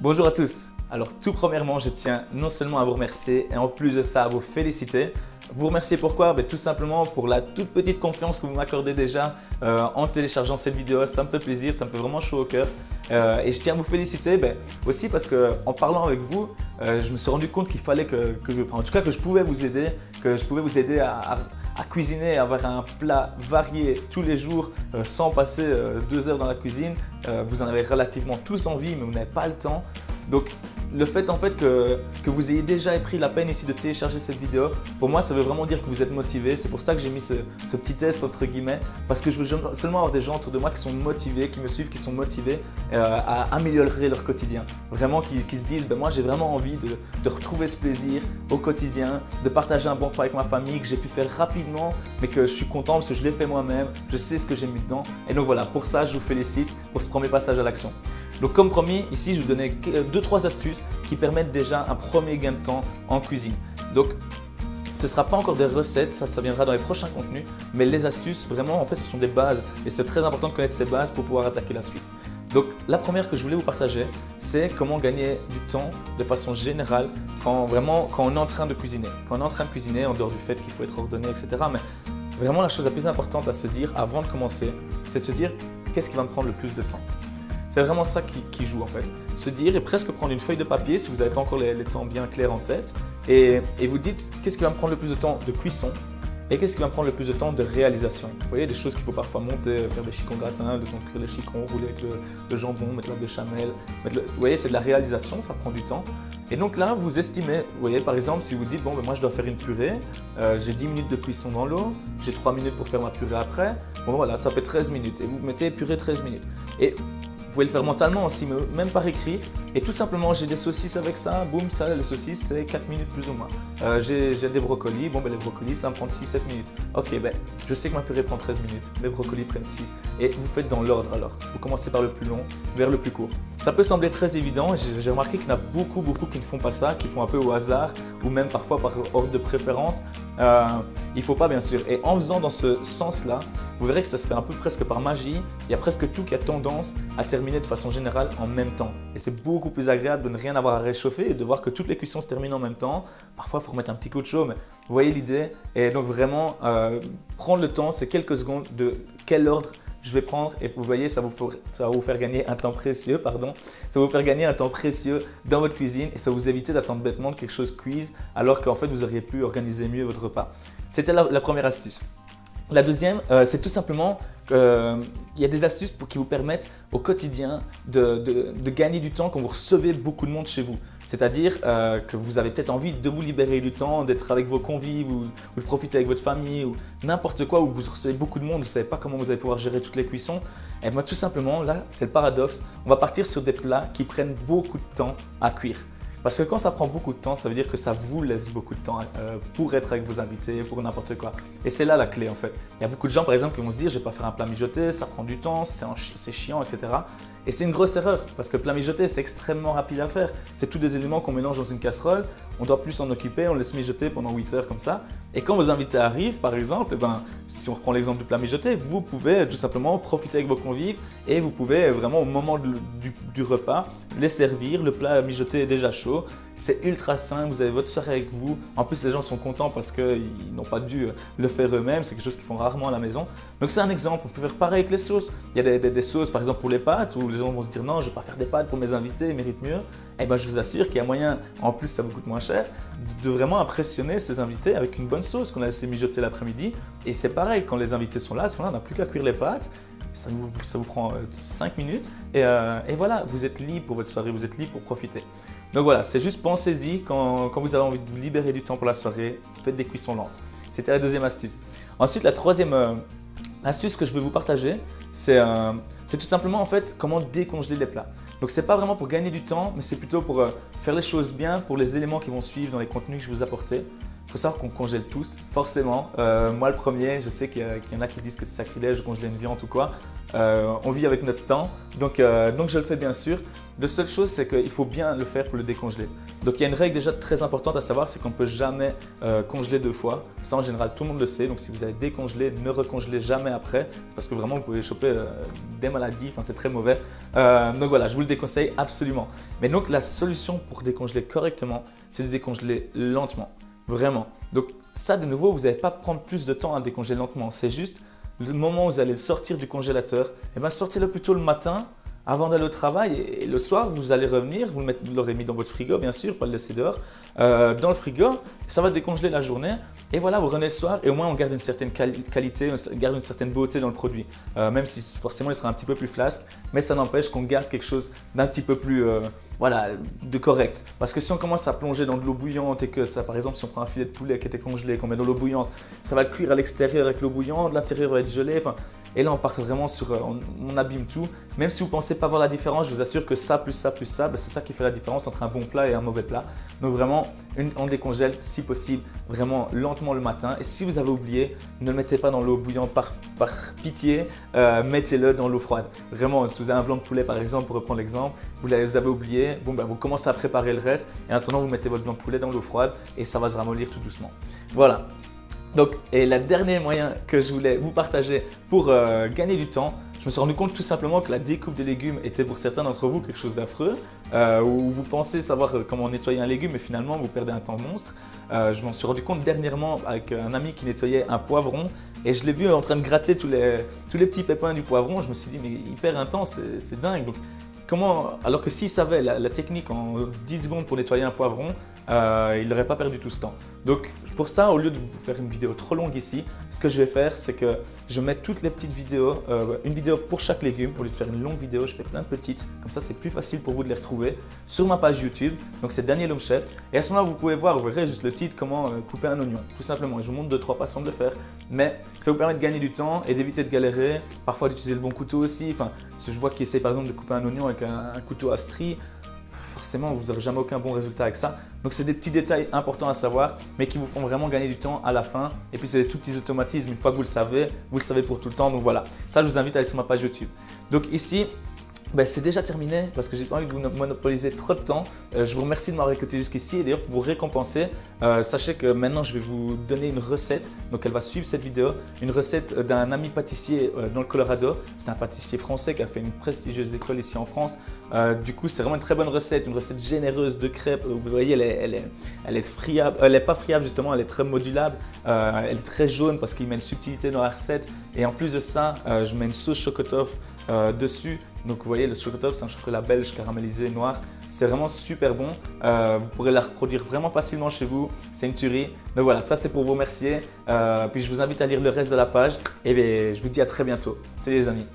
Bonjour à tous. Alors tout premièrement, je tiens non seulement à vous remercier et en plus de ça à vous féliciter. Vous remercier pourquoi? Tout simplement pour la toute petite confiance que vous m'accordez déjà en téléchargeant cette vidéo. Ça me fait plaisir, ça me fait vraiment chaud au cœur. Et je tiens à vous féliciter aussi parce qu'en parlant avec vous, je me suis rendu compte qu'il fallait en tout cas que je pouvais vous aider, à cuisiner, à avoir un plat varié tous les jours sans passer 2 heures dans la cuisine. Vous en avez relativement tous envie, mais vous n'avez pas le temps. Donc, le fait que vous ayez déjà pris la peine ici de télécharger cette vidéo, pour moi, ça veut vraiment dire que vous êtes motivé. C'est pour ça que j'ai mis ce petit test entre guillemets, parce que je veux seulement avoir des gens autour de moi qui sont motivés, qui me suivent, qui sont motivés à améliorer leur quotidien. Vraiment, qui se disent, moi j'ai vraiment envie de retrouver ce plaisir au quotidien, de partager un bon repas avec ma famille que j'ai pu faire rapidement, mais que je suis content parce que je l'ai fait moi-même, je sais ce que j'ai mis dedans. Et donc voilà, pour ça, je vous félicite pour ce premier passage à l'action. Donc comme promis, ici je vous donnais 2-3 astuces qui permettent déjà un premier gain de temps en cuisine. Donc ce ne sera pas encore des recettes, ça viendra dans les prochains contenus, mais les astuces vraiment en fait ce sont des bases et c'est très important de connaître ces bases pour pouvoir attaquer la suite. Donc la première que je voulais vous partager, c'est comment gagner du temps de façon générale quand on est en train de cuisiner. Quand on est en train de cuisiner, en dehors du fait qu'il faut être ordonné, etc. Mais vraiment la chose la plus importante à se dire avant de commencer, c'est de se dire qu'est-ce qui va me prendre le plus de temps. C'est vraiment ça qui joue en fait. Se dire et presque prendre une feuille de papier si vous n'avez pas encore les temps bien clairs en tête et vous dites qu'est-ce qui va me prendre le plus de temps de cuisson et qu'est-ce qui va me prendre le plus de temps de réalisation. Vous voyez, des choses qu'il faut parfois monter, faire des chicons gratins, le temps de cuire les chicons, rouler avec le jambon, mettre la béchamel. Vous voyez, c'est de la réalisation, ça prend du temps. Et donc là, vous estimez, vous voyez, par exemple, si vous dites, moi je dois faire une purée, j'ai 10 minutes de cuisson dans l'eau, j'ai 3 minutes pour faire ma purée après, voilà, ça fait 13 minutes. Et vous mettez purée 13 minutes. Et vous pouvez le faire mentalement aussi, même par écrit. Et tout simplement, j'ai des saucisses avec ça. Boum, ça, les saucisses, c'est 4 minutes plus ou moins. J'ai des brocolis. Les brocolis, ça va me prendre 6-7 minutes. Ok, je sais que ma purée prend 13 minutes. Les brocolis prennent 6. Et vous faites dans l'ordre alors. Vous commencez par le plus long vers le plus court. Ça peut sembler très évident. J'ai remarqué qu'il y en a beaucoup qui ne font pas ça, qui font un peu au hasard ou même parfois par ordre de préférence. Il ne faut pas, bien sûr. Et en faisant dans ce sens-là, vous verrez que ça se fait un peu presque par magie. Il y a presque tout qui a tendance à terminer de façon générale en même temps. Et c'est beaucoup plus agréable de ne rien avoir à réchauffer et de voir que toutes les cuissons se terminent en même temps. Parfois, il faut remettre un petit coup de chaud, mais vous voyez l'idée. Et donc vraiment, prendre le temps, c'est quelques secondes de quel ordre je vais prendre et vous voyez, ça va vous faire gagner un temps précieux, Ça va vous faire gagner un temps précieux dans votre cuisine et ça va vous éviter d'attendre bêtement que quelque chose cuise alors qu'en fait, vous auriez pu organiser mieux votre repas. C'était la première astuce. La deuxième, c'est tout simplement qu'il y a des astuces qui vous permettent au quotidien de gagner du temps quand vous recevez beaucoup de monde chez vous. C'est-à-dire que vous avez peut-être envie de vous libérer du temps, d'être avec vos convives ou de profiter avec votre famille ou n'importe quoi où vous recevez beaucoup de monde, vous ne savez pas comment vous allez pouvoir gérer toutes les cuissons. Et moi tout simplement, là c'est le paradoxe, on va partir sur des plats qui prennent beaucoup de temps à cuire. Parce que quand ça prend beaucoup de temps, ça veut dire que ça vous laisse beaucoup de temps pour être avec vos invités, pour n'importe quoi. Et c'est là la clé en fait. Il y a beaucoup de gens par exemple qui vont se dire je ne vais pas faire un plat mijoté, ça prend du temps, c'est chiant, etc. Et c'est une grosse erreur parce que le plat mijoté c'est extrêmement rapide à faire. C'est tous des éléments qu'on mélange dans une casserole, on doit plus s'en occuper, on laisse mijoter pendant 8 heures comme ça. Et quand vos invités arrivent par exemple, si on reprend l'exemple du plat mijoté, vous pouvez tout simplement profiter avec vos convives et vous pouvez vraiment au moment du repas les servir, le plat mijoté est déjà chaud. C'est ultra simple, vous avez votre soirée avec vous. En plus, les gens sont contents parce qu'ils n'ont pas dû le faire eux-mêmes. C'est quelque chose qu'ils font rarement à la maison. Donc, c'est un exemple. On peut faire pareil avec les sauces. Il y a des sauces, par exemple, pour les pâtes où les gens vont se dire non, je ne vais pas faire des pâtes pour mes invités, ils méritent mieux. Eh bien, je vous assure qu'il y a moyen, en plus, ça vous coûte moins cher, de vraiment impressionner ces invités avec une bonne sauce qu'on a laissé mijoter l'après-midi. Et c'est pareil, quand les invités sont là, à ce moment-là, on n'a plus qu'à cuire les pâtes. Ça vous prend 5 minutes et voilà, vous êtes libre pour votre soirée, vous êtes libre pour profiter. Donc voilà, c'est juste pensez-y quand vous avez envie de vous libérer du temps pour la soirée, faites des cuissons lentes. C'était la deuxième astuce. Ensuite, la troisième astuce que je veux vous partager, c'est tout simplement en fait comment décongeler les plats. Donc ce n'est pas vraiment pour gagner du temps, mais c'est plutôt pour faire les choses bien pour les éléments qui vont suivre dans les contenus que je vous apportais. Il faut savoir qu'on congèle tous, forcément. Moi le premier, je sais qu'il y en a qui disent que c'est sacrilège de congeler une viande ou quoi. On vit avec notre temps, donc je le fais bien sûr. La seule chose, c'est qu'il faut bien le faire pour le décongeler. Donc il y a une règle déjà très importante à savoir, c'est qu'on ne peut jamais congeler 2 fois. Ça en général tout le monde le sait, donc si vous avez décongelé, ne recongelez jamais après parce que vraiment vous pouvez choper des maladies, enfin c'est très mauvais. Donc voilà, je vous le déconseille absolument. Mais donc la solution pour décongeler correctement, c'est de décongeler lentement, vraiment. Donc ça de nouveau, vous n'allez pas prendre plus de temps à décongeler lentement, c'est juste le moment où vous allez le sortir du congélateur, et bien sortez-le plutôt le matin avant d'aller au travail et le soir vous allez revenir, vous l'aurez mis dans votre frigo bien sûr, pas le laisser dehors, dans le frigo, ça va décongeler la journée et voilà vous revenez le soir et au moins on garde une certaine qualité, on garde une certaine beauté dans le produit, même si forcément il sera un petit peu plus flasque, mais ça n'empêche qu'on garde quelque chose d'un petit peu plus voilà, de correct. Parce que si on commence à plonger dans de l'eau bouillante et que ça, par exemple, si on prend un filet de poulet qui était congelé, qu'on met dans l'eau bouillante, ça va le cuire à l'extérieur avec l'eau bouillante, l'intérieur va être gelé. Et là, on part vraiment sur, on abîme tout. Même si vous ne pensez pas voir la différence, je vous assure que ça, plus ça, c'est ça qui fait la différence entre un bon plat et un mauvais plat. Donc vraiment, on décongèle si possible, vraiment lentement le matin. Et si vous avez oublié, ne le mettez pas dans l'eau bouillante par pitié, mettez-le dans l'eau froide. Vraiment, si vous avez un blanc de poulet par exemple, pour reprendre l'exemple, vous avez oublié, bon, ben, vous commencez à préparer le reste et en attendant, vous mettez votre blanc de poulet dans l'eau froide et ça va se ramollir tout doucement. Voilà. Donc, et le dernier moyen que je voulais vous partager pour gagner du temps, je me suis rendu compte tout simplement que la découpe des légumes était pour certains d'entre vous quelque chose d'affreux, où vous pensez savoir comment nettoyer un légume et finalement vous perdez un temps monstre. Je m'en suis rendu compte dernièrement avec un ami qui nettoyait un poivron et je l'ai vu en train de gratter tous les petits pépins du poivron. Je me suis dit mais il perd un temps, c'est dingue. Donc, alors que s'il savait la technique en 10 secondes pour nettoyer un poivron, il n'aurait pas perdu tout ce temps. Donc pour ça, au lieu de vous faire une vidéo trop longue ici, ce que je vais faire, c'est que je mets toutes les petites vidéos, une vidéo pour chaque légume. Au lieu de faire une longue vidéo, je fais plein de petites. Comme ça, c'est plus facile pour vous de les retrouver sur ma page YouTube. Donc c'est Daniel Home Chef. Et à ce moment-là, vous pouvez voir, vous verrez juste le titre, comment couper un oignon, tout simplement. Et je vous montre 2-3 façons de le faire. Mais ça vous permet de gagner du temps et d'éviter de galérer. Parfois d'utiliser le bon couteau aussi. Enfin, si je vois qu'il essaye par exemple de couper un oignon avec un couteau à strie, forcément, vous n'aurez jamais aucun bon résultat avec ça. Donc, c'est des petits détails importants à savoir, mais qui vous font vraiment gagner du temps à la fin. Et puis, c'est des tout petits automatismes. Une fois que vous le savez pour tout le temps. Donc, voilà. Ça, je vous invite à aller sur ma page YouTube. Donc, ici, ben, c'est déjà terminé parce que j'ai pas envie de vous monopoliser trop de temps. Je vous remercie de m'avoir écouté jusqu'ici et d'ailleurs pour vous récompenser, sachez que maintenant je vais vous donner une recette, donc elle va suivre cette vidéo, une recette d'un ami pâtissier dans le Colorado. C'est un pâtissier français qui a fait une prestigieuse école ici en France. Du coup, c'est vraiment une très bonne recette, une recette généreuse de crêpes. Vous voyez, elle est friable, elle n'est pas friable justement, elle est très modulable, elle est très jaune parce qu'il met une subtilité dans la recette. Et en plus de ça, je mets une sauce chocotoff dessus. Donc vous voyez, le chocotoff, c'est un chocolat belge caramélisé noir. C'est vraiment super bon. Vous pourrez la reproduire vraiment facilement chez vous. C'est une tuerie. Donc voilà, ça c'est pour vous remercier. Puis je vous invite à lire le reste de la page. Et bien, je vous dis à très bientôt. Salut les amis.